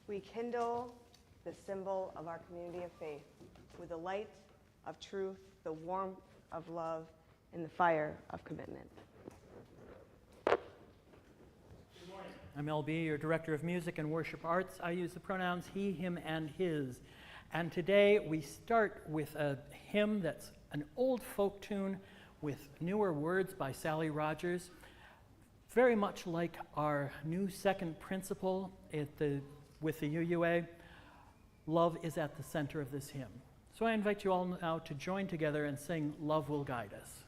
We kindle the symbol of our community of faith with the light of truth, the warmth of love, and the fire of commitment. Good morning. I'm LB, your Director of Music and Worship Arts. I use the pronouns he, him, and his. And today we start with a hymn that's an old folk tune with newer words by Sally Rogers, very much like our new second principle with the UUA. Love is at the center of this hymn. So I invite you all now to join together and sing Love Will Guide Us.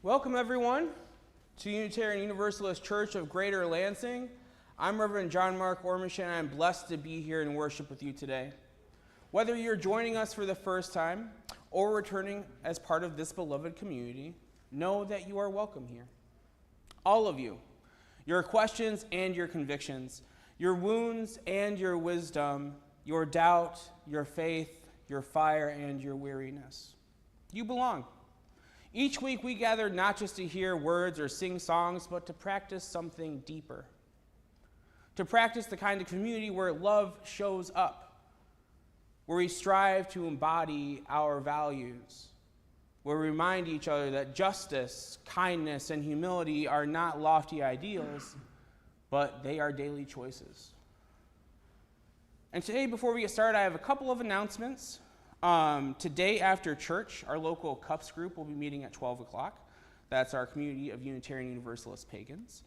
Welcome, everyone, to Unitarian Universalist Church of Greater Lansing. I'm Reverend John-Marc Ormechea, and I'm blessed to be here and worship with you today. Whether you're joining us for the first time or returning as part of this beloved community, know that you are welcome here. All of you, your questions and your convictions, your wounds and your wisdom, your doubt, your faith, your fire, and your weariness. You belong. Each week we gather not just to hear words or sing songs, but to practice something deeper. To practice the kind of community where love shows up, where we strive to embody our values, where we remind each other that justice, kindness, and humility are not lofty ideals, but they are daily choices. And today, before we get started, I have a couple of announcements. Today after church, our local CUPS group will be meeting at 12 o'clock. That's our community of Unitarian Universalist pagans.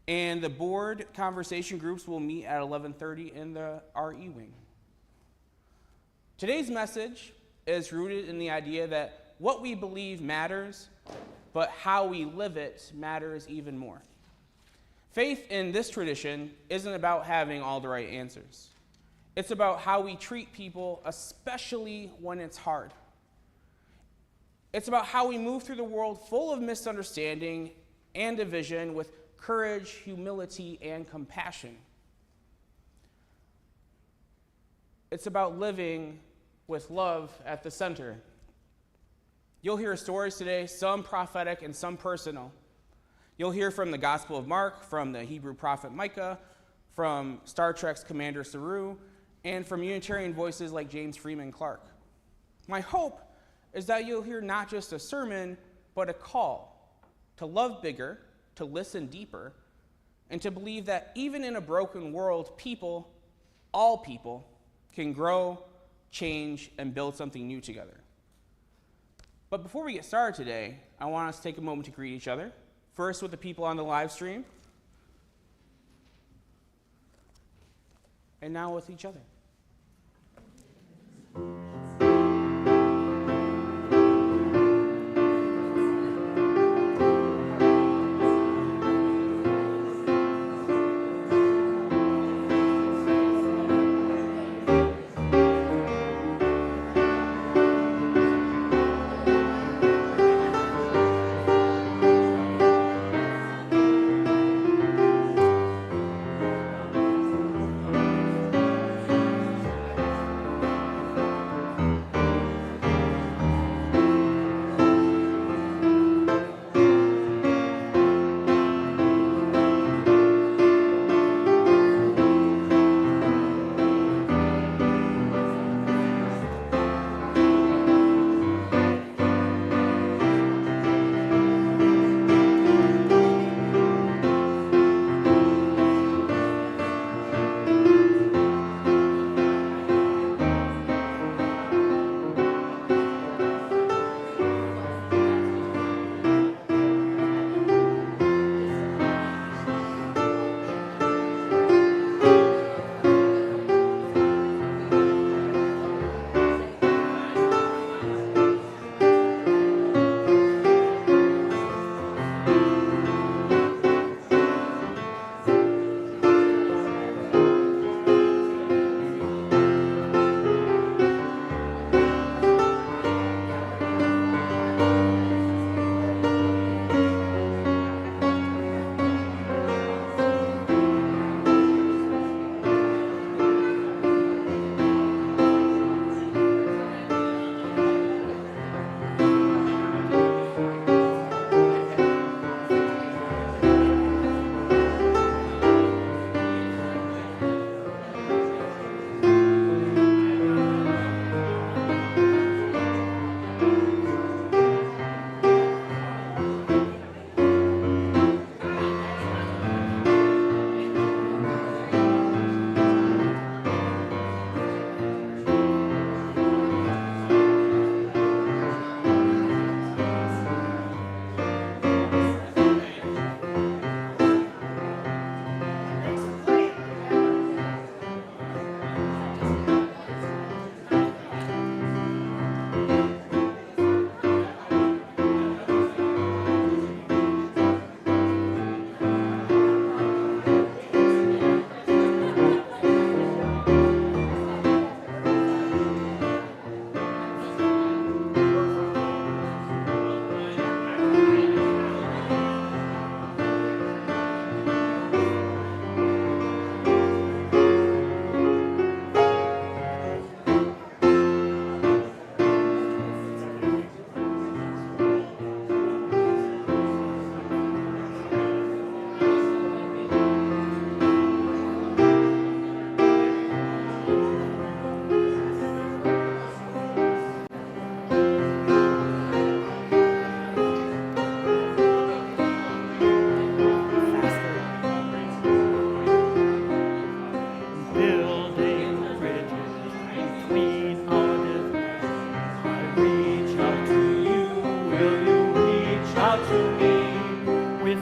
And the board conversation groups will meet at 11:30 in the RE wing. Today's message is rooted in the idea that what we believe matters, but how we live it matters even more. Faith in this tradition isn't about having all the right answers. It's about how we treat people, especially when it's hard. It's about how we move through the world full of misunderstanding and division with courage, humility, and compassion. It's about living with love at the center. You'll hear stories today, some prophetic and some personal. You'll hear from the Gospel of Mark, from the Hebrew prophet Micah, from Star Trek's Commander Saru, and from Unitarian voices like James Freeman Clark. My hope is that you'll hear not just a sermon, but a call to love bigger, to listen deeper, and to believe that even in a broken world, people, all people, can grow, change, and build something new together. But before we get started today, I want us to take a moment to greet each other. First with the people on the live stream, and now with each other.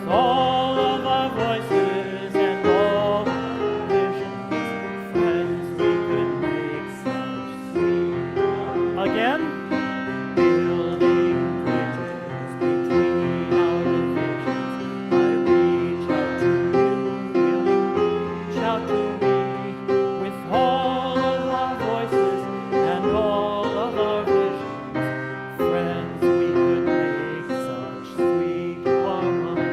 all of our voices and all our visions, friends, we could make such sweet. Again, building bridges between our divisions. I reach out to you, will you reach out to me? With all of our voices and all of our visions, friends, we could make such sweet harmony.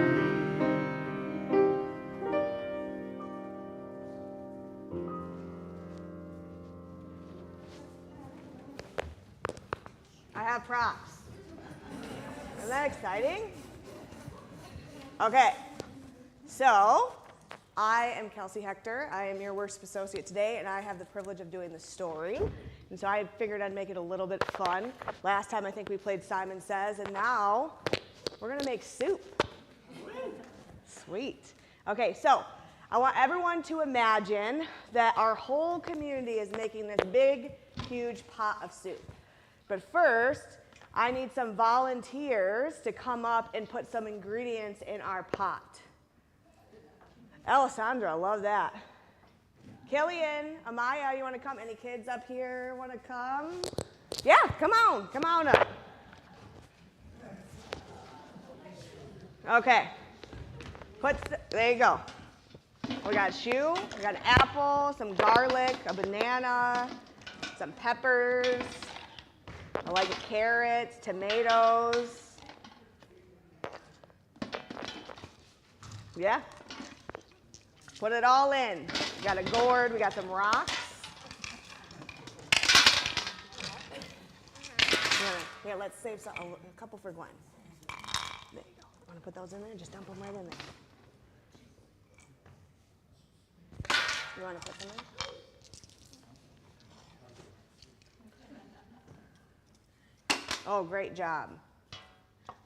I have props. Isn't that exciting? Okay, so I am Kelsea Hector. I am your worship associate today, and I have the privilege of doing the story. And so I figured I'd make it a little bit fun. Last time I think we played Simon Says, and now we're going to make soup. Sweet. Okay, so I want everyone to imagine that our whole community is making this big, huge pot of soup. But first, I need some volunteers to come up and put some ingredients in our pot. Alessandra, love that. Killian, Amaya, you want to come? Any kids up here want to come? Yeah, come on up. Okay, there you go. We got shoe, we got an apple, some garlic, a banana, some peppers. I like carrots, tomatoes. Yeah. Put it all in. We got a gourd, we got some rocks. Here, let's save a couple for Gwen. There you go. Want to put those in there? Just dump them right in there. You want to put them in? Oh, great job.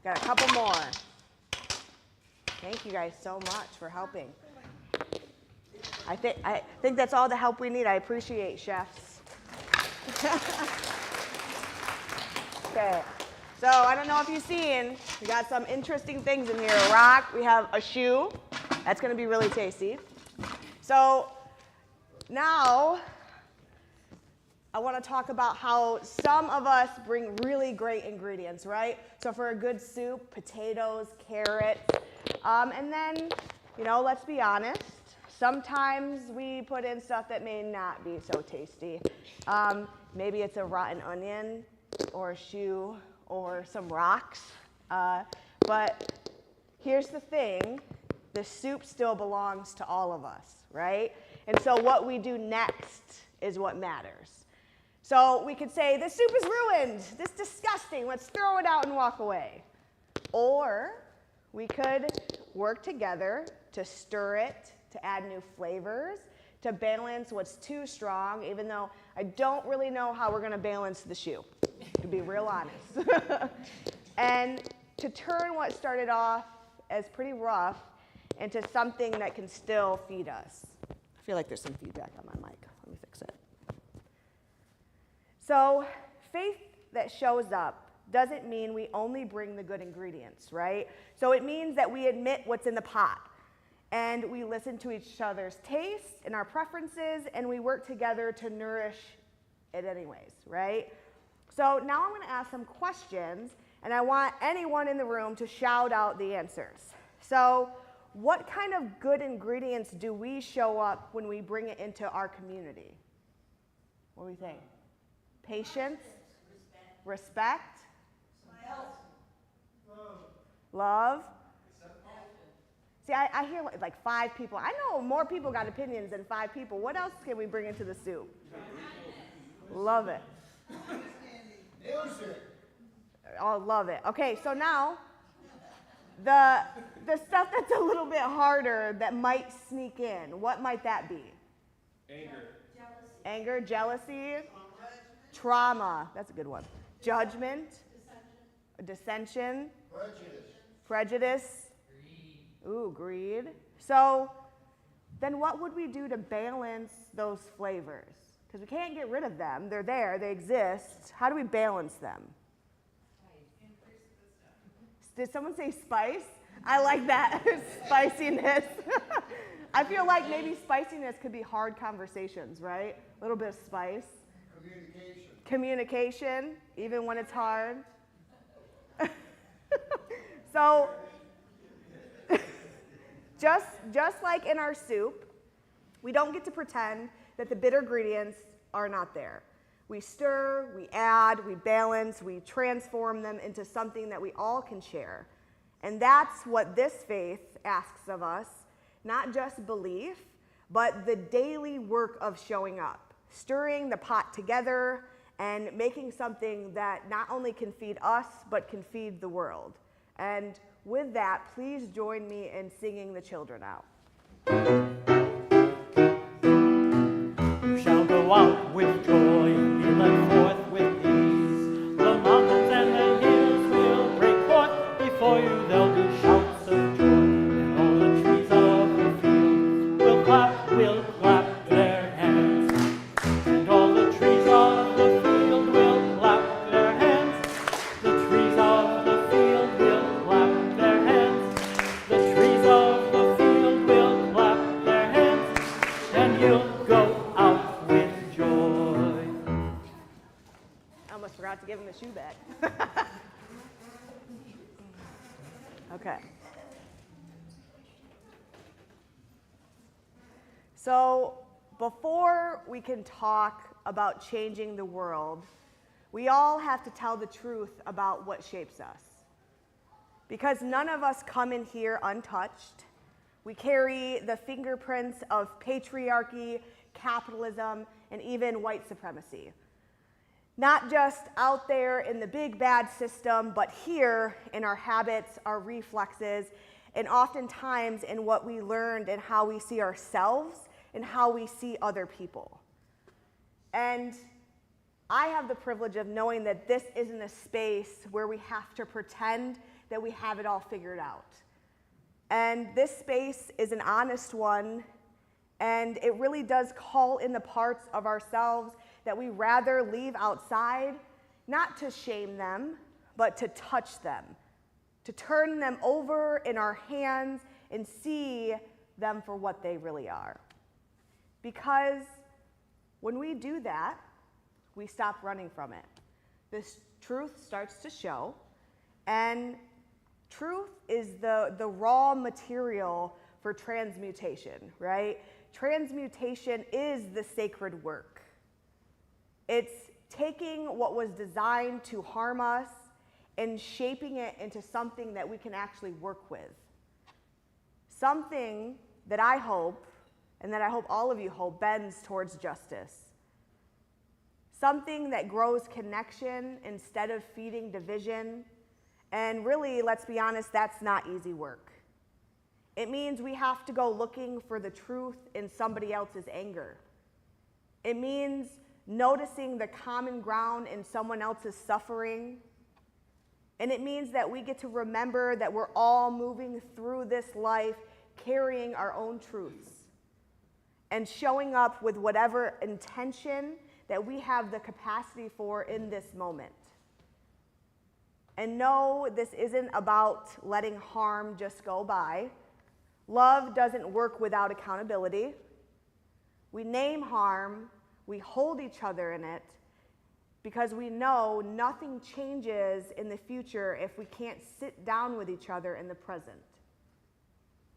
Got a couple more. Thank you guys so much for helping. I think that's all the help we need. I appreciate chefs. Okay, so I don't know if you've seen, we got some interesting things in here. A rock, we have a shoe. That's going to be really tasty. So now I want to talk about how some of us bring really great ingredients, right? So for a good soup, potatoes, carrots, and then, let's be honest, sometimes we put in stuff that may not be so tasty. Maybe it's a rotten onion or a shoe or some rocks. But here's the thing, the soup still belongs to all of us, right? And so what we do next is what matters. So we could say, this soup is ruined, this is disgusting, let's throw it out and walk away. Or we could work together to stir it, to add new flavors, to balance what's too strong, even though I don't really know how we're going to balance the shoe, to be real honest. And to turn what started off as pretty rough into something that can still feed us. I feel like there's some feedback on my mic. Let me fix it. So faith that shows up doesn't mean we only bring the good ingredients, right? So it means that we admit what's in the pot, and we listen to each other's tastes and our preferences, and we work together to nourish it anyways, right? So now I'm going to ask some questions, and I want anyone in the room to shout out the answers. So what kind of good ingredients do we show up when we bring it into our community? What do we think? Patience? Respect? Love? See, I hear like 5 people. I know more people got opinions than 5 people. What else can we bring into the soup? Love it. Oh, love it. Okay, so now the stuff that's a little bit harder that might sneak in. What might that be? Anger, jealousy, trauma. That's a good one. Judgment, dissension, prejudice. Ooh, greed. So then what would we do to balance those flavors? Because we can't get rid of them. They're there. They exist. How do we balance them? Did someone say spice? I like that. Spiciness. I feel like maybe spiciness could be hard conversations, right? A little bit of spice. Communication, even when it's hard. So, just like in our soup, we don't get to pretend that the bitter ingredients are not there. We stir, we add, we balance, we transform them into something that we all can share. And that's what this faith asks of us, not just belief, but the daily work of showing up, stirring the pot together and making something that not only can feed us, but can feed the world. And with that, please join me in singing the children out. You shall go out with joy and be led forth with peace. The mountains and the hills will break forth before you. There'll be shouts of joy, and all the trees of the field will clap their hands. And all the trees of the field will clap their hands. The trees of the field will clap their hands. The trees of the field will clap their hands. And you'll go out with joy. I almost forgot to give him the shoe back. Okay. So before we can talk about changing the world, we all have to tell the truth about what shapes us. Because none of us come in here untouched. We carry the fingerprints of patriarchy, capitalism, and even white supremacy. Not just out there in the big bad system, but here in our habits, our reflexes, and oftentimes in what we learned and how we see ourselves and how we see other people. And I have the privilege of knowing that this isn't a space where we have to pretend that we have it all figured out. And this space is an honest one, and it really does call in the parts of ourselves that we rather leave outside, not to shame them, but to touch them, to turn them over in our hands and see them for what they really are. Because when we do that, we stop running from it. This truth starts to show, and truth is the raw material for transmutation, right? Transmutation is the sacred work. It's taking what was designed to harm us and shaping it into something that we can actually work with. Something that I hope, and that I hope all of you hope, bends towards justice. Something that grows connection instead of feeding division. And really, let's be honest, that's not easy work. It means we have to go looking for the truth in somebody else's anger. It means noticing the common ground in someone else's suffering. And it means that we get to remember that we're all moving through this life carrying our own truths and showing up with whatever intention that we have the capacity for in this moment. And no, this isn't about letting harm just go by. Love doesn't work without accountability. We name harm, we hold each other in it, because we know nothing changes in the future if we can't sit down with each other in the present.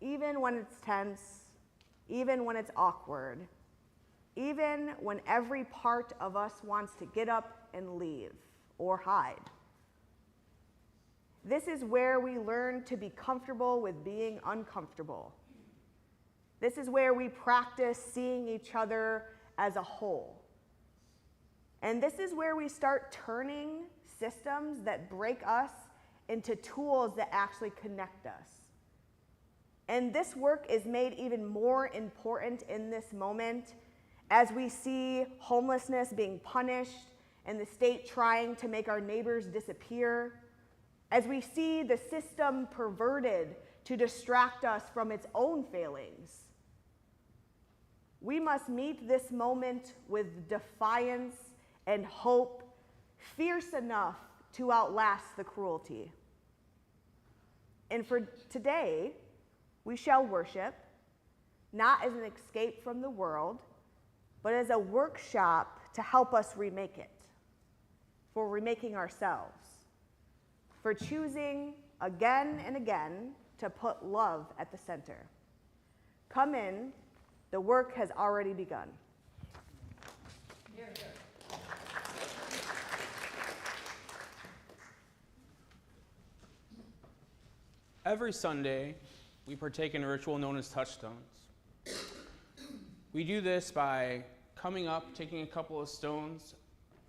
Even when it's tense, even when it's awkward, even when every part of us wants to get up and leave or hide. This is where we learn to be comfortable with being uncomfortable. This is where we practice seeing each other as a whole. And this is where we start turning systems that break us into tools that actually connect us. And this work is made even more important in this moment as we see homelessness being punished and the state trying to make our neighbors disappear, as we see the system perverted to distract us from its own failings. We must meet this moment with defiance and hope, fierce enough to outlast the cruelty. And for today, we shall worship, not as an escape from the world, but as a workshop to help us remake it, for remaking ourselves, for choosing again and again to put love at the center. Come in, the work has already begun. Here, here. Every Sunday, we partake in a ritual known as Touchstones. We do this by coming up, taking a couple of stones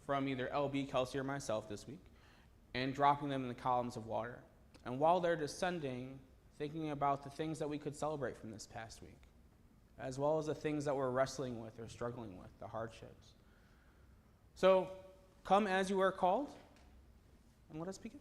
from either LB, Kelsea, or myself this week, and dropping them in the columns of water. And while they're descending, thinking about the things that we could celebrate from this past week, as well as the things that we're wrestling with or struggling with, the hardships. So come as you are called, and let us begin.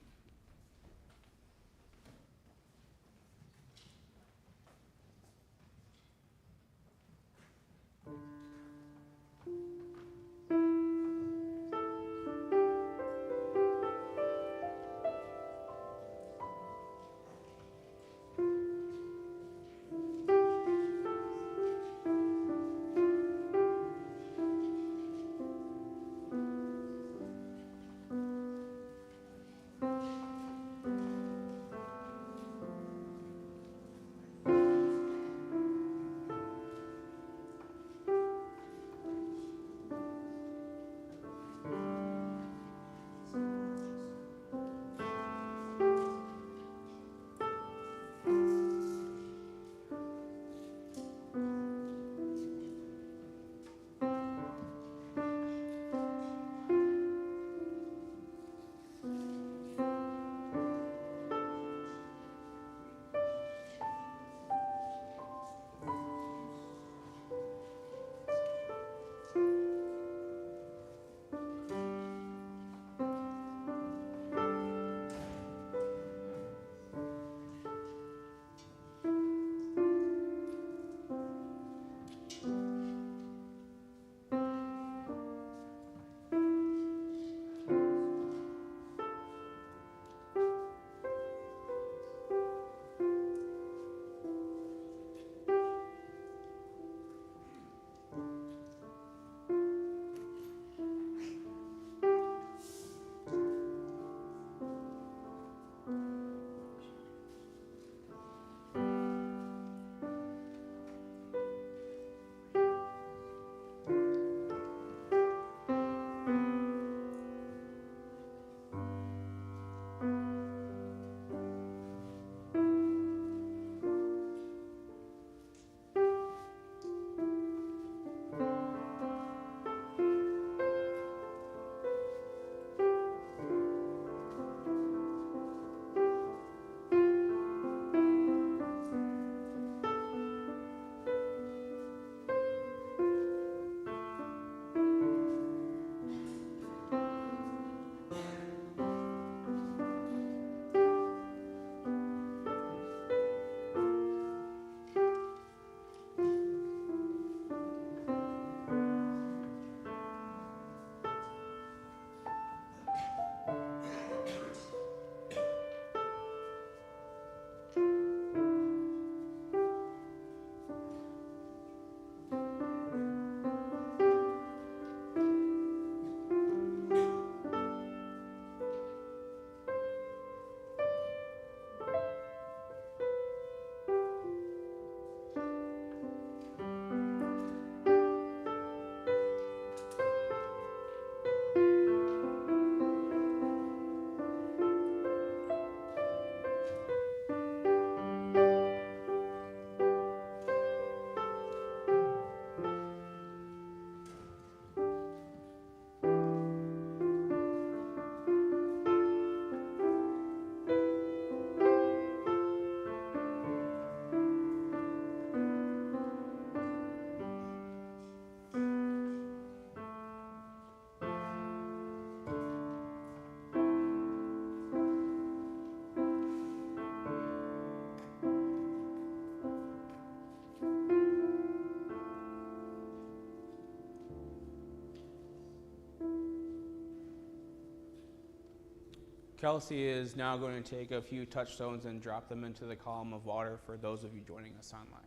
Kelsea is now going to take a few touchstones and drop them into the column of water for those of you joining us online.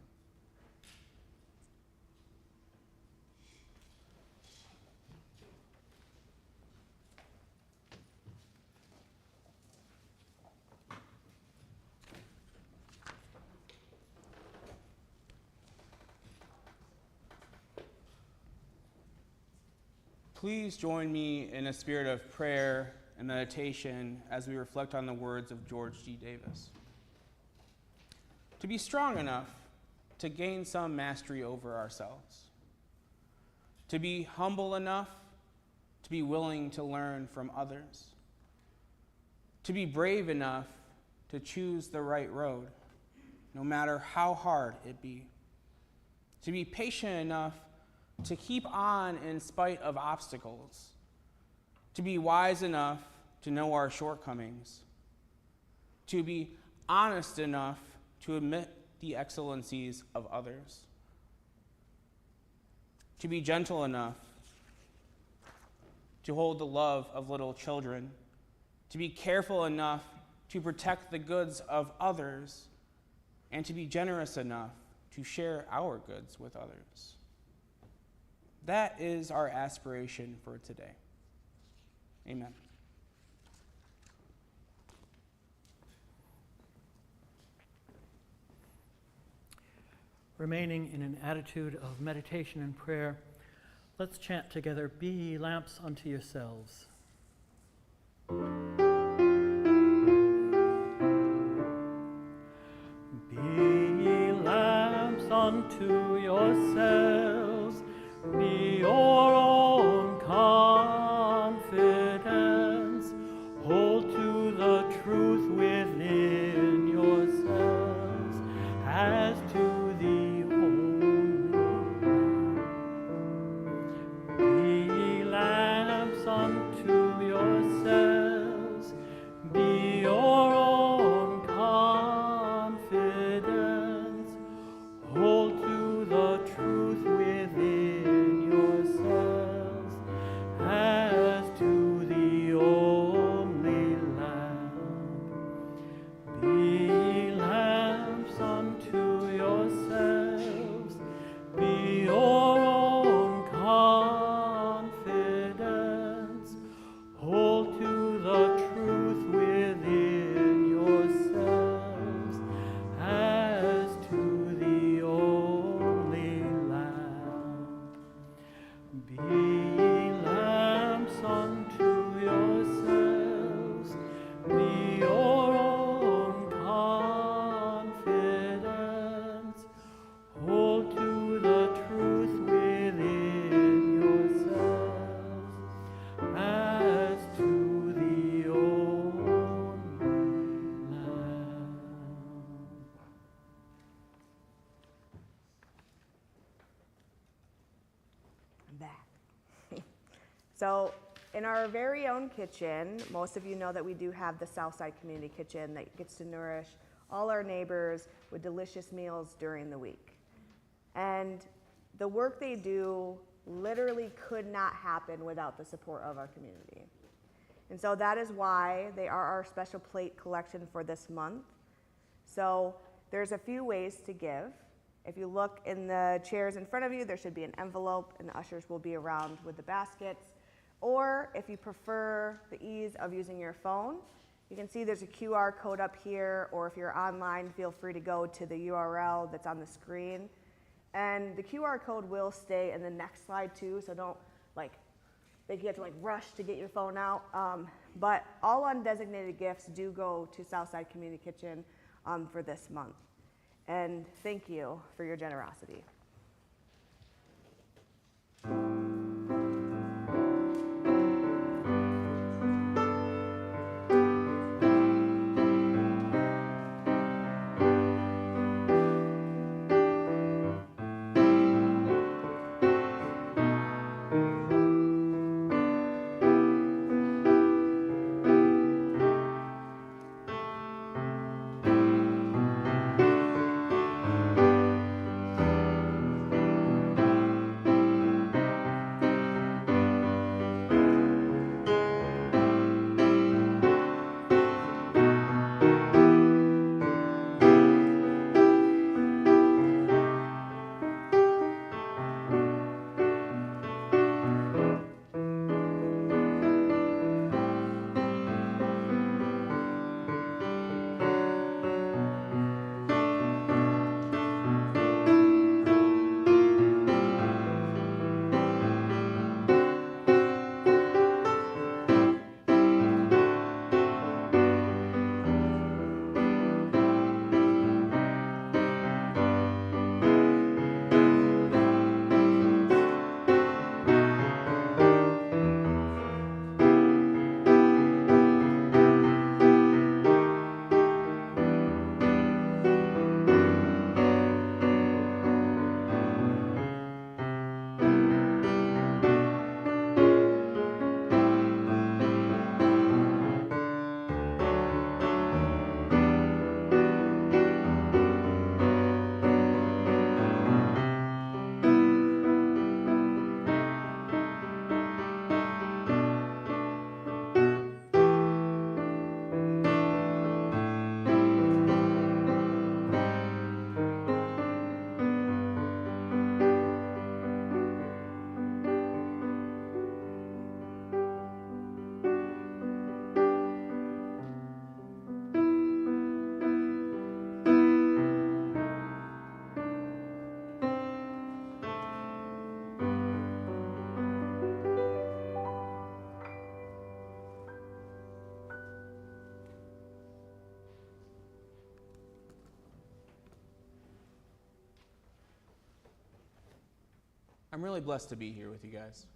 Please join me in a spirit of prayer and meditation as we reflect on the words of George G. Davis. To be strong enough to gain some mastery over ourselves. To be humble enough to be willing to learn from others. To be brave enough to choose the right road, no matter how hard it be. To be patient enough to keep on in spite of obstacles, to be wise enough to know our shortcomings, to be honest enough to admit the excellencies of others, to be gentle enough to hold the love of little children, to be careful enough to protect the goods of others, and to be generous enough to share our goods with others. That is our aspiration for today. Amen. Remaining in an attitude of meditation and prayer, let's chant together, "Be ye lamps unto yourselves." Be ye lamps unto yourselves, be your own confidence, hold to the truth within yourselves, as to the only lamp. Be ye lamps unto yourselves, be your own confidence, hold to the truth within yourselves, as to the only lamp. Be ye lamps unto yourselves, be your own confidence, hold to the truth within yourselves, as to the only lamp. Be ye lamps unto yourselves, be your own confidence, hold to the truth within yourselves, as to the only lamp. I'm back. So in our very own kitchen, most of you know that we do have the Southside Community Kitchen that gets to nourish all our neighbors with delicious meals during the week. And the work they do literally could not happen without the support of our community. And so that is why they are our special plate collection for this month. So there's a few ways to give. If you look in the chairs in front of you, there should be an envelope, and the ushers will be around with the baskets. Or if you prefer the ease of using your phone, you can see there's a QR code up here, or if you're online, feel free to go to the URL that's on the screen. And the QR code will stay in the next slide too, so don't think you have to rush to get your phone out. But all undesignated gifts do go to Southside Community Kitchen for this month. And thank you for your generosity. I'm really blessed to be here with you guys.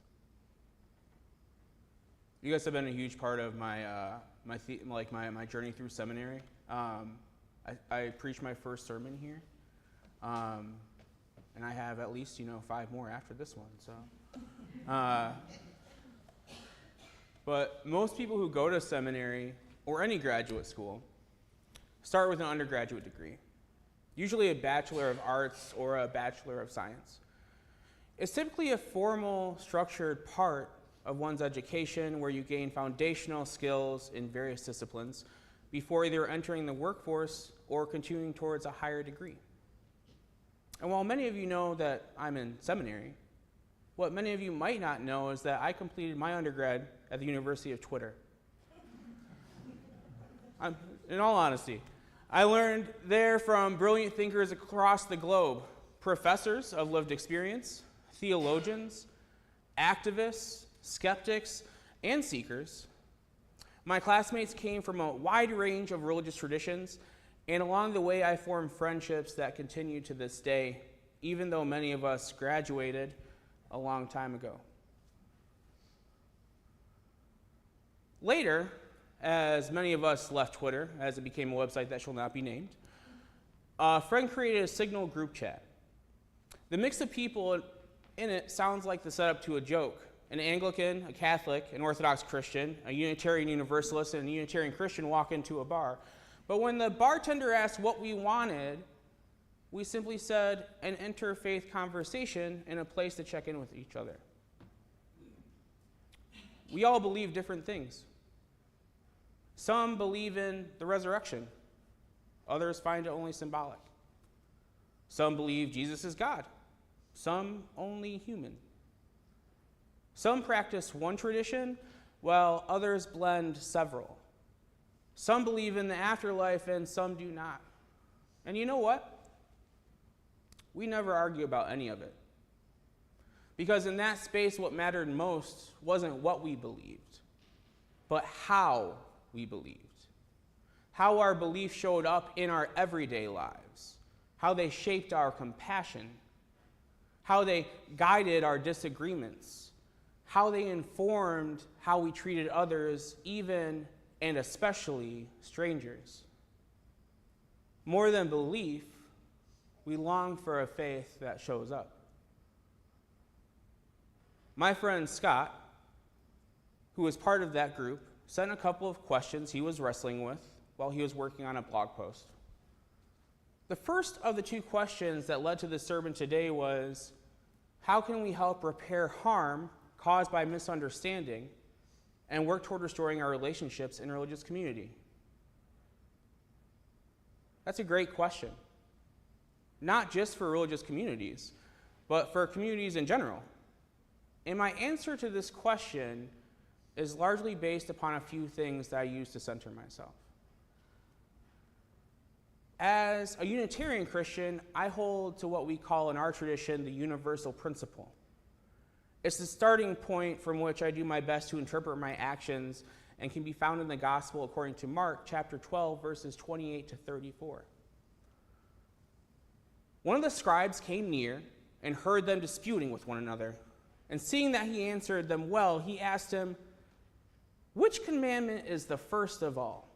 You guys have been a huge part of my journey through seminary. I preached my first sermon here, and I have at least 5 more after this one. So, but most people who go to seminary or any graduate school start with an undergraduate degree, usually a Bachelor of Arts or a Bachelor of Science. It's typically a formal, structured part of one's education where you gain foundational skills in various disciplines before either entering the workforce or continuing towards a higher degree. And while many of you know that I'm in seminary, what many of you might not know is that I completed my undergrad at the University of Twitter. In all honesty, I learned there from brilliant thinkers across the globe, professors of lived experience, theologians, activists, skeptics, and seekers. My classmates came from a wide range of religious traditions, and along the way I formed friendships that continue to this day, even though many of us graduated a long time ago. Later, as many of us left Twitter, as it became a website that shall not be named, a friend created a Signal group chat. The mix of people in it sounds like the setup to a joke. An Anglican, a Catholic, an Orthodox Christian, a Unitarian Universalist, and a Unitarian Christian walk into a bar. But when the bartender asked what we wanted, we simply said an interfaith conversation in a place to check in with each other. We all believe different things. Some believe in the resurrection. Others find it only symbolic. Some believe Jesus is God. Some only human. Some practice one tradition, while others blend several. Some believe in the afterlife and some do not. And you know what? We never argue about any of it. Because in that space, what mattered most wasn't what we believed, but how we believed. How our belief showed up in our everyday lives. How they shaped our compassion. How they guided our disagreements. How they informed how we treated others, even and especially strangers. More than belief, we long for a faith that shows up. My friend Scott, who was part of that group, sent a couple of questions he was wrestling with while he was working on a blog post. The first of the 2 questions that led to the sermon today was, how can we help repair harm caused by misunderstanding and work toward restoring our relationships in a religious community? That's a great question. Not just for religious communities, but for communities in general. And my answer to this question is largely based upon a few things that I use to center myself. As a Unitarian Christian, I hold to what we call in our tradition the universal principle. It's the starting point from which I do my best to interpret my actions and can be found in the gospel according to Mark chapter 12, verses 28 to 34. One of the scribes came near and heard them disputing with one another. And seeing that he answered them well, he asked him, "Which commandment is the first of all?"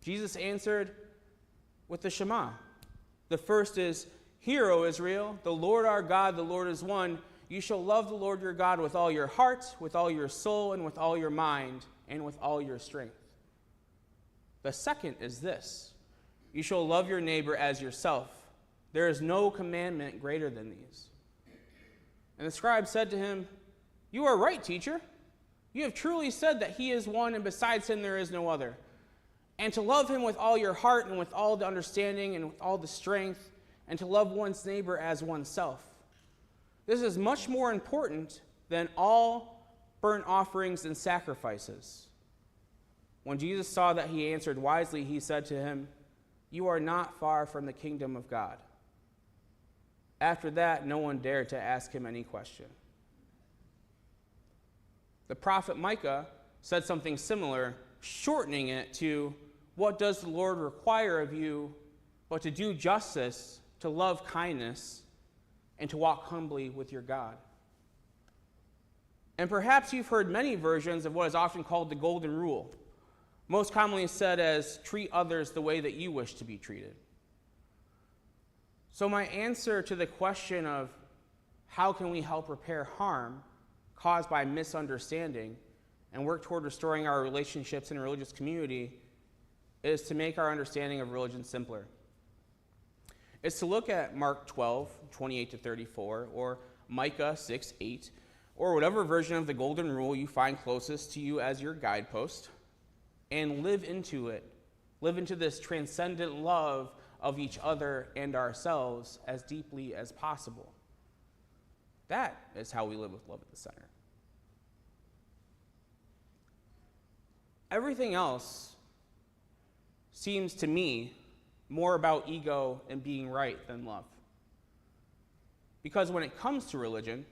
Jesus answered with the Shema. The first is, "Hear, O Israel, the Lord our God, the Lord is one. You shall love the Lord your God with all your heart, with all your soul, and with all your mind, and with all your strength." The second is this: "You shall love your neighbor as yourself. There is no commandment greater than these." And the scribe said to him, "You are right, teacher. You have truly said that he is one, and besides him there is no other. And to love him with all your heart, and with all the understanding, and with all the strength, and to love one's neighbor as oneself. This is much more important than all burnt offerings and sacrifices." When Jesus saw that he answered wisely, he said to him, "You are not far from the kingdom of God." After that, no one dared to ask him any question. The prophet Micah said something similar, shortening it to, "What does the Lord require of you but to do justice, to love kindness, and to walk humbly with your God. And perhaps you've heard many versions of what is often called the Golden Rule, most commonly said as treat others the way that you wish to be treated. So my answer to the question of how can we help repair harm caused by misunderstanding and work toward restoring our relationships in a religious community is to make our understanding of religion simpler. It's to look at Mark 12:28-34, or Micah 6:8, or whatever version of the Golden Rule you find closest to you as your guidepost, and live into it. Live into this transcendent love of each other and ourselves as deeply as possible. That is how we live with love at the center. Everything else seems to me more about ego and being right than love. Because when it comes to religion,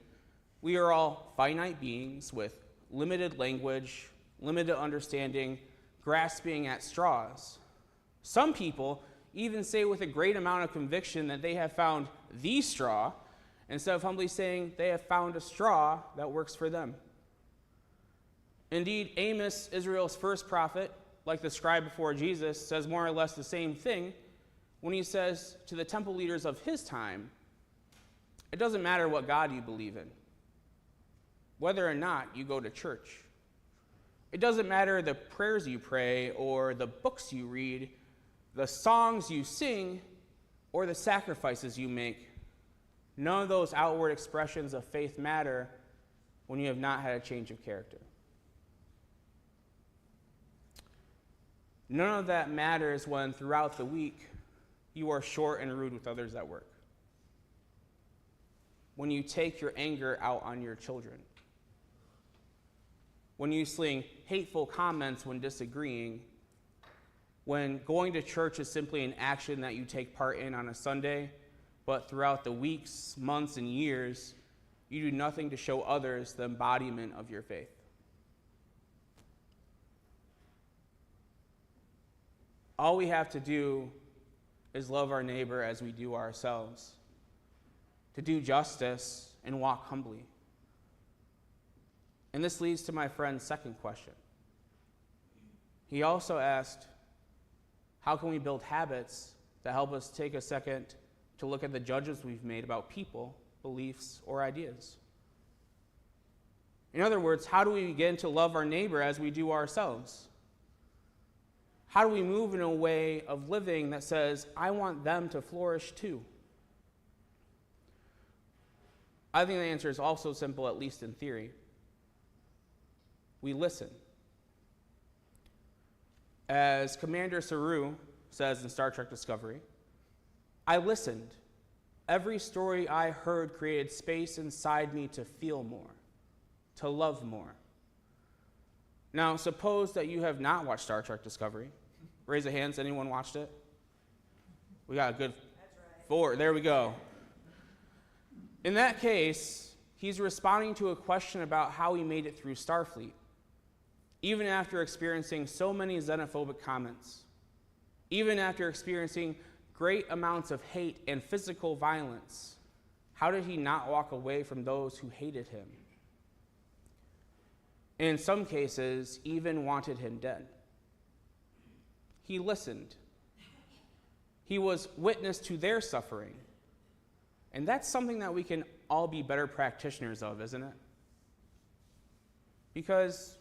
we are all finite beings with limited language, limited understanding, grasping at straws. Some people even say with a great amount of conviction that they have found the straw, instead of humbly saying they have found a straw that works for them. Indeed, Amos, Israel's first prophet, like the scribe before Jesus, says more or less the same thing when he says to the temple leaders of his time, it doesn't matter what God you believe in, whether or not you go to church. It doesn't matter the prayers you pray or the books you read, the songs you sing, or the sacrifices you make. None of those outward expressions of faith matter when you have not had a change of character. None of that matters when throughout the week you are short and rude with others at work. When you take your anger out on your children. When you sling hateful comments when disagreeing. When going to church is simply an action that you take part in on a Sunday, but throughout the weeks, months, and years, you do nothing to show others the embodiment of your faith. All we have to do is love our neighbor as we do ourselves, to do justice and walk humbly. And this leads to my friend's second question. He also asked, how can we build habits that help us take a second to look at the judgments we've made about people, beliefs, or ideas? In other words, how do we begin to love our neighbor as we do ourselves? How do we move in a way of living that says, I want them to flourish too? I think the answer is also simple, at least in theory. We listen. As Commander Saru says in Star Trek Discovery, I listened. Every story I heard created space inside me to feel more, to love more. Now, suppose that you have not watched Star Trek Discovery. Raise a hand, has anyone watched it? We got a good 4. There we go. In that case, he's responding to a question about how he made it through Starfleet, even after experiencing so many xenophobic comments, even after experiencing great amounts of hate and physical violence. How did he not walk away from those who hated him? And in some cases, even wanted him dead. He listened. He was witness to their suffering. And that's something that we can all be better practitioners of, isn't it? Because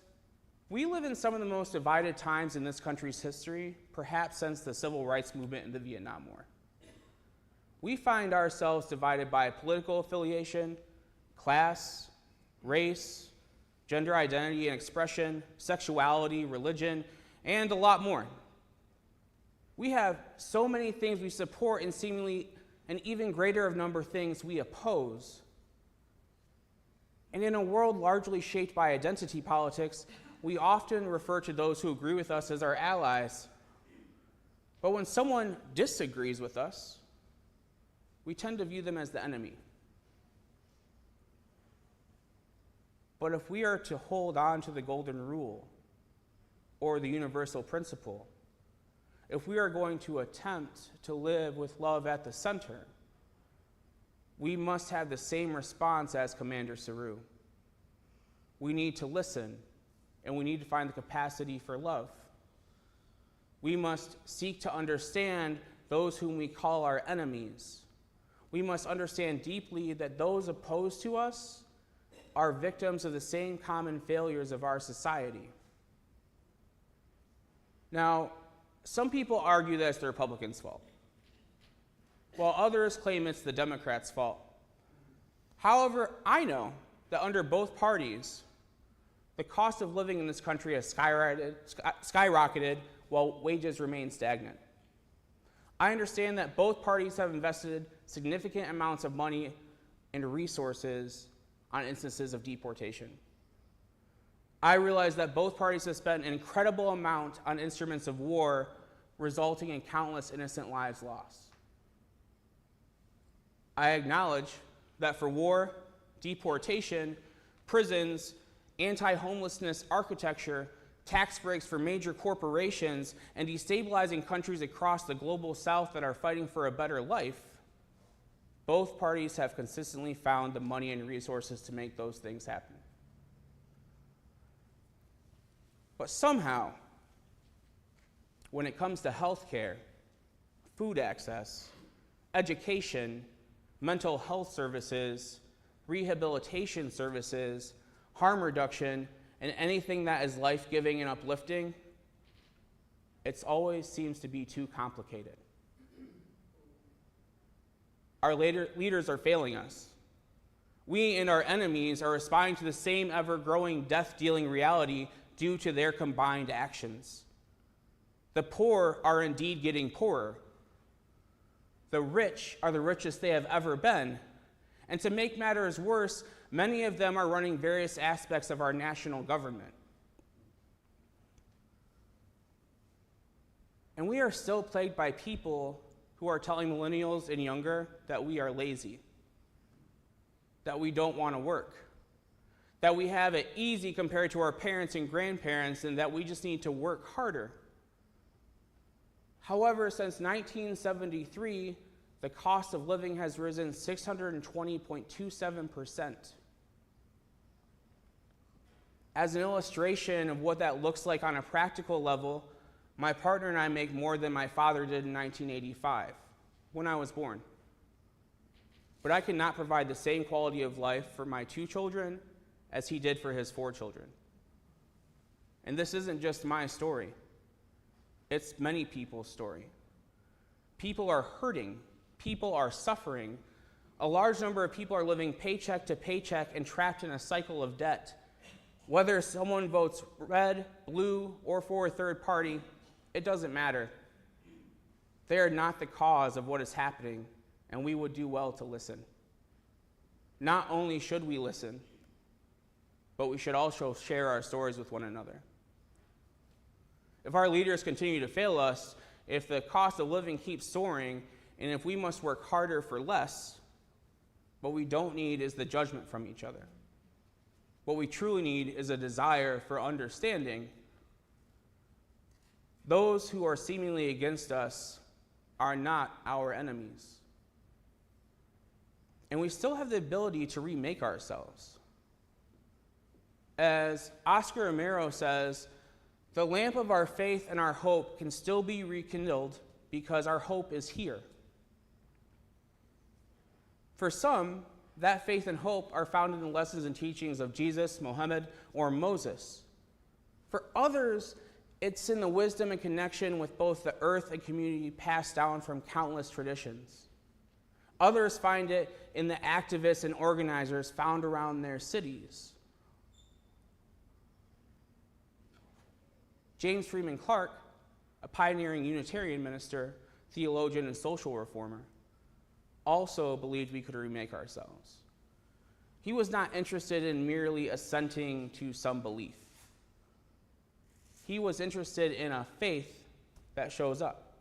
we live in some of the most divided times in this country's history, perhaps since the Civil Rights Movement and the Vietnam War. We find ourselves divided by political affiliation, class, race, gender identity and expression, sexuality, religion, and a lot more. We have so many things we support and seemingly an even greater of number of things we oppose. And in a world largely shaped by identity politics, we often refer to those who agree with us as our allies. But when someone disagrees with us, we tend to view them as the enemy. But if we are to hold on to the golden rule or the universal principle, if we are going to attempt to live with love at the center, we must have the same response as Commander Saru. We need to listen, and we need to find the capacity for love. We must seek to understand those whom we call our enemies. We must understand deeply that those opposed to us are victims of the same common failures of our society. Now, some people argue that it's the Republicans' fault, while others claim it's the Democrats' fault. However, I know that under both parties, the cost of living in this country has skyrocketed while wages remain stagnant. I understand that both parties have invested significant amounts of money and resources on instances of deportation. I realize that both parties have spent an incredible amount on instruments of war, resulting in countless innocent lives lost. I acknowledge that for war, deportation, prisons, anti-homelessness architecture, tax breaks for major corporations, and destabilizing countries across the global south that are fighting for a better life, both parties have consistently found the money and resources to make those things happen. But somehow, when it comes to healthcare, food access, education, mental health services, rehabilitation services, harm reduction, and anything that is life-giving and uplifting, it always seems to be too complicated. Our leaders are failing us. We and our enemies are responding to the same ever-growing death-dealing reality due to their combined actions. The poor are indeed getting poorer. The rich are the richest they have ever been. And to make matters worse, many of them are running various aspects of our national government. And we are still plagued by people who are telling millennials and younger that we are lazy, that we don't want to work, that we have it easy compared to our parents and grandparents, and that we just need to work harder. However, since 1973, the cost of living has risen 620.27%. As an illustration of what that looks like on a practical level, my partner and I make more than my father did in 1985, when I was born. But I cannot provide the same quality of life for my 2 children as he did for his 4 children. And this isn't just my story. It's many people's story. People are hurting. People are suffering. A large number of people are living paycheck to paycheck and trapped in a cycle of debt. Whether someone votes red, blue, or for a third party, it doesn't matter. They are not the cause of what is happening, and we would do well to listen. Not only should we listen, but we should also share our stories with one another. If our leaders continue to fail us, if the cost of living keeps soaring, and if we must work harder for less, what we don't need is the judgment from each other. What we truly need is a desire for understanding. Those who are seemingly against us are not our enemies. And we still have the ability to remake ourselves. As Oscar Romero says, the lamp of our faith and our hope can still be rekindled because our hope is here. For some, that faith and hope are found in the lessons and teachings of Jesus, Muhammad, or Moses. For others, it's in the wisdom and connection with both the earth and community passed down from countless traditions. Others find it in the activists and organizers found around their cities. James Freeman Clarke, a pioneering Unitarian minister, theologian, and social reformer, also believed we could remake ourselves. He was not interested in merely assenting to some belief. He was interested in a faith that shows up.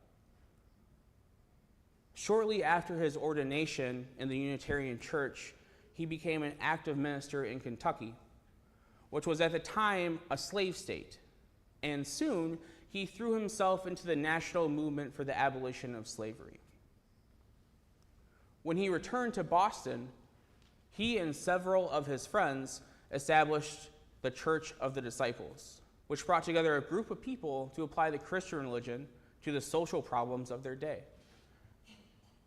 Shortly after his ordination in the Unitarian Church, he became an active minister in Kentucky, which was at the time a slave state, and soon he threw himself into the national movement for the abolition of slavery. when he returned to Boston, he and several of his friends established the Church of the Disciples, which brought together a group of people to apply the Christian religion to the social problems of their day.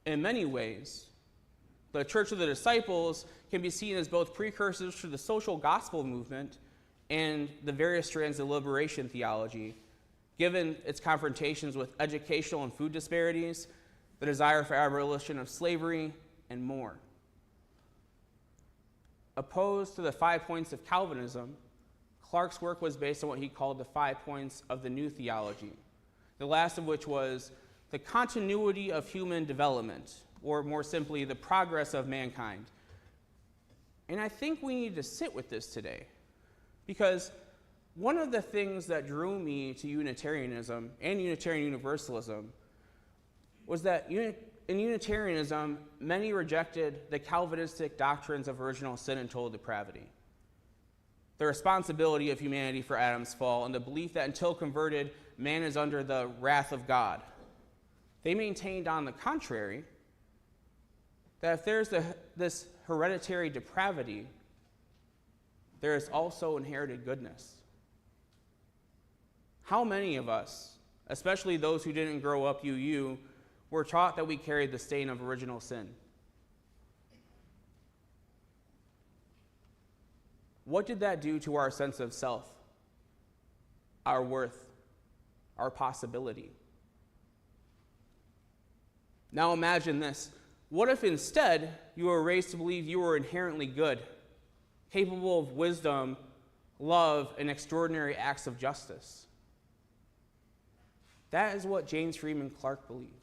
In many ways, the Church of the Disciples can be seen as both precursors to the social gospel movement and the various strands of liberation theology, given its confrontations with educational and food disparities, the desire for abolition of slavery, and more. Opposed to the 5 points of Calvinism, Clarke's work was based on what he called the 5 points of the new theology, the last of which was the continuity of human development, or more simply, the progress of mankind. And I think we need to sit with this today, because one of the things that drew me to Unitarianism and Unitarian Universalism was that in Unitarianism, many rejected the Calvinistic doctrines of original sin and total depravity, the responsibility of humanity for Adam's fall, and the belief that until converted, man is under the wrath of God. They maintained, on the contrary, that if there's this hereditary depravity, there is also inherited goodness. How many of us, especially those who didn't grow up UU, were taught that we carried the stain of original sin? What did that do to our sense of self, our worth, our possibility? Now imagine this. What if instead you were raised to believe you were inherently good, capable of wisdom, love, and extraordinary acts of justice? That is what James Freeman Clarke believed.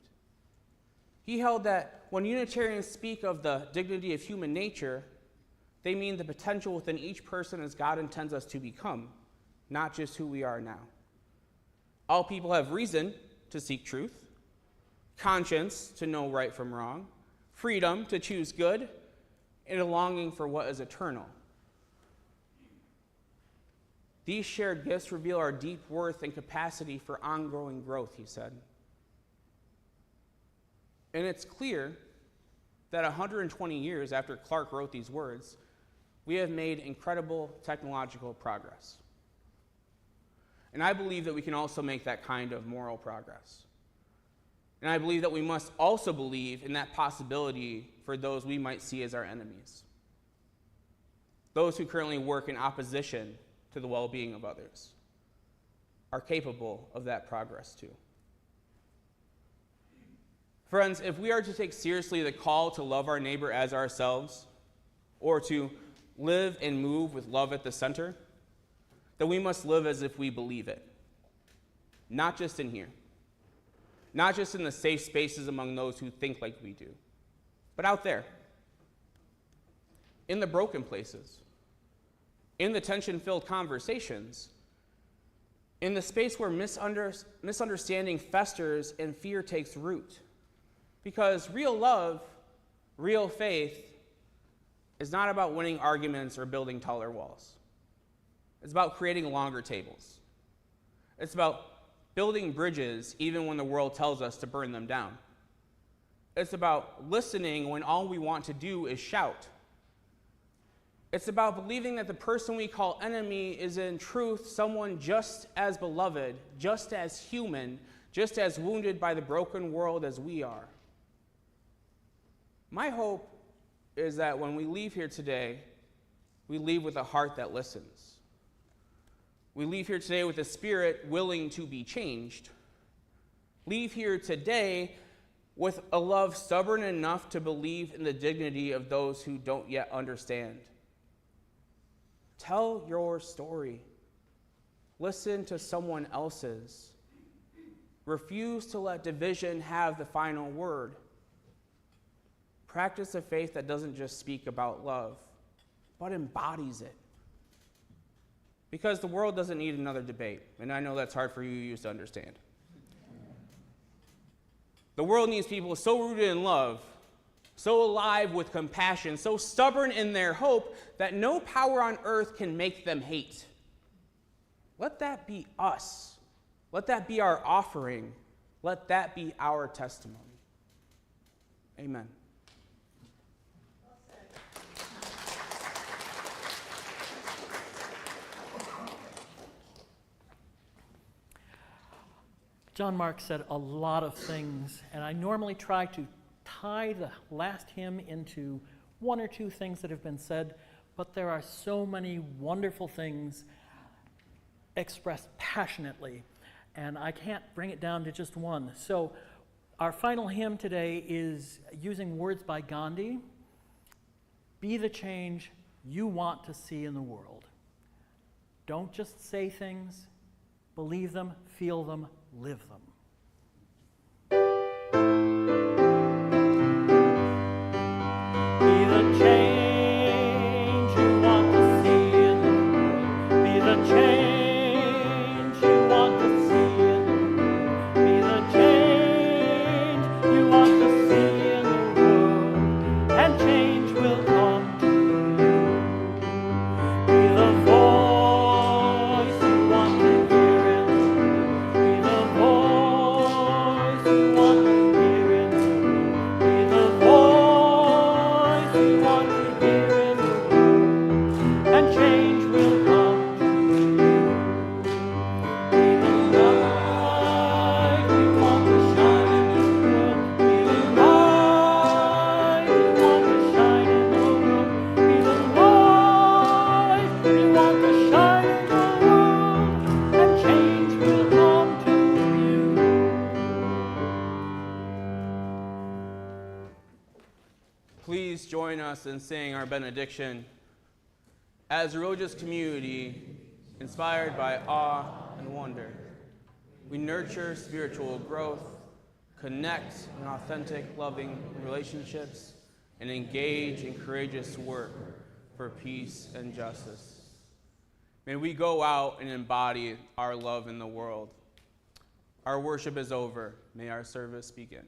He held that when Unitarians speak of the dignity of human nature, they mean the potential within each person as God intends us to become, not just who we are now. All people have reason to seek truth, conscience to know right from wrong, freedom to choose good, and a longing for what is eternal. These shared gifts reveal our deep worth and capacity for ongoing growth, he said. And it's clear that 120 years after Clarke wrote these words, we have made incredible technological progress. And I believe that we can also make that kind of moral progress. And I believe that we must also believe in that possibility for those we might see as our enemies, those who currently work in opposition to the well-being of others, are capable of that progress too. Friends, if we are to take seriously the call to love our neighbor as ourselves, or to live and move with love at the center, then we must live as if we believe it. Not just in here, not just in the safe spaces among those who think like we do, but out there, in the broken places, in the tension-filled conversations, in the space where misunderstanding festers and fear takes root. Because real love, real faith, is not about winning arguments or building taller walls. It's about creating longer tables. It's about building bridges even when the world tells us to burn them down. It's about listening when all we want to do is shout. It's about believing that the person we call enemy is in truth someone just as beloved, just as human, just as wounded by the broken world as we are. My hope is that when we leave here today, we leave with a heart that listens. We leave here today with a spirit willing to be changed. Leave here today with a love stubborn enough to believe in the dignity of those who don't yet understand. Tell your story. Listen to someone else's. Refuse to let division have the final word. Practice a faith that doesn't just speak about love, but embodies it. Because the world doesn't need another debate, and I know that's hard for you to understand. The world needs people so rooted in love, so alive with compassion, so stubborn in their hope that no power on earth can make them hate. Let that be us. Let that be our offering. Let that be our testimony. Amen. John-Marc said a lot of things, and I normally try to tie the last hymn into one or two things that have been said, but there are so many wonderful things expressed passionately, and I can't bring it down to just one. So our final hymn today is using words by Gandhi. Be the change you want to see in the world. Don't just say things, believe them, feel them, live them. Be the change you want to see in the world. Be the change you want to see in the world. Be the change you want to see in the world. And change will come to you. Be the voice you want to hear in the world. Be the voice you want to hear in the world. Be the voice you want to hear in the world. And change will come to you. Be the light we want to shine in this world. Be the light we want to shine in the world. Be the light we want to shine in the world. And change will come to you. Please join us in saying our benediction. As a religious community, inspired by awe and wonder, we nurture spiritual growth, connect in authentic, loving relationships, and engage in courageous work for peace and justice. May we go out and embody our love in the world. Our worship is over. May our service begin.